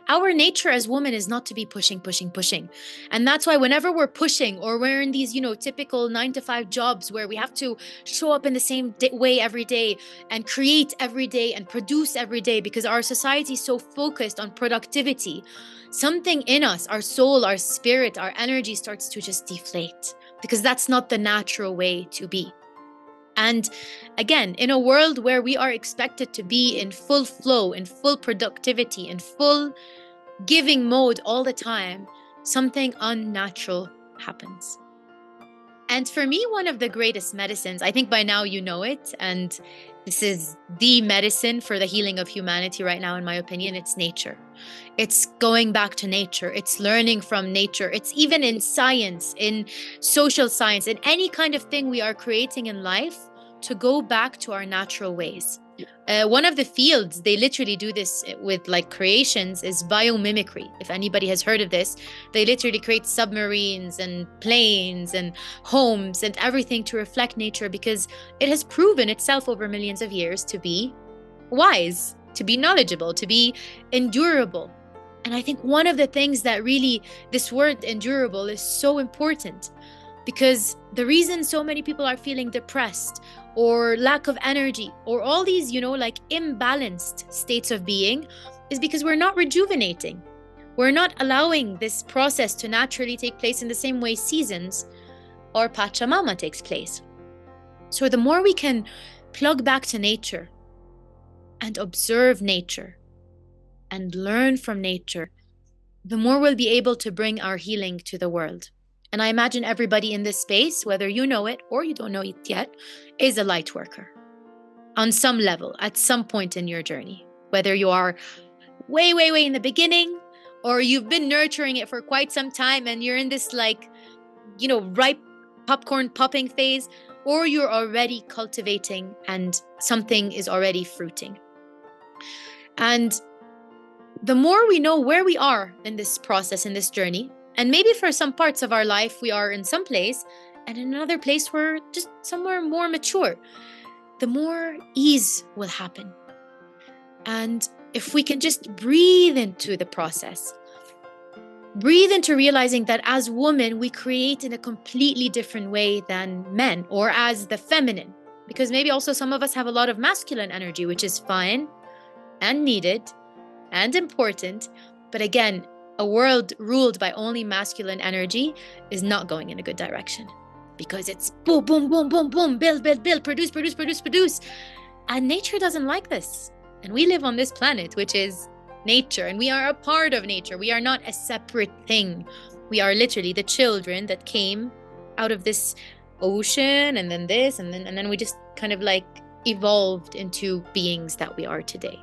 Our nature as women is not to be pushing, pushing, pushing. And that's why whenever we're pushing or we're in these, typical 9 to 5 jobs where we have to show up in the same way every day and create every day and produce every day because our society is so focused on productivity, something in us, our soul, our spirit, our energy starts to just deflate because that's not the natural way to be. And again, in a world where we are expected to be in full flow, in full productivity, in full giving mode all the time, something unnatural happens. And for me, one of the greatest medicines, I think by now you know it, and this is the medicine for the healing of humanity right now, in my opinion, it's nature. It's going back to nature. It's learning from nature. It's even in science, in social science, in any kind of thing we are creating in life, to go back to our natural ways. One of the fields they literally do this with, like, creations, is biomimicry. If anybody has heard of this, they literally create submarines and planes and homes and everything to reflect nature because it has proven itself over millions of years to be wise, to be knowledgeable, to be endurable. And I think one of the things that really, this word endurable is so important, because the reason so many people are feeling depressed or lack of energy or all these, like imbalanced states of being is because we're not rejuvenating. We're not allowing this process to naturally take place in the same way seasons or Pachamama takes place. So the more we can plug back to nature and observe nature and learn from nature, the more we'll be able to bring our healing to the world. And I imagine everybody in this space, whether you know it or you don't know it yet, is a light worker on some level, at some point in your journey. Whether you are way, way, way in the beginning, or you've been nurturing it for quite some time and you're in this ripe popcorn popping phase, or you're already cultivating and something is already fruiting. And the more we know where we are in this process, in this journey, and maybe for some parts of our life, we are in some place, and in another place, we're just somewhere more mature, the more ease will happen. And if we can just breathe into the process, breathe into realizing that as women, we create in a completely different way than men, or as the feminine, because maybe also some of us have a lot of masculine energy, which is fine and needed and important. But again, a world ruled by only masculine energy is not going in a good direction, because it's boom, boom, boom, boom, boom, build, build, build, produce, produce, produce, produce. And nature doesn't like this. And we live on this planet, which is nature, and we are a part of nature. We are not a separate thing. We are literally the children that came out of this ocean, and then this, and then we just kind of like evolved into beings that we are today.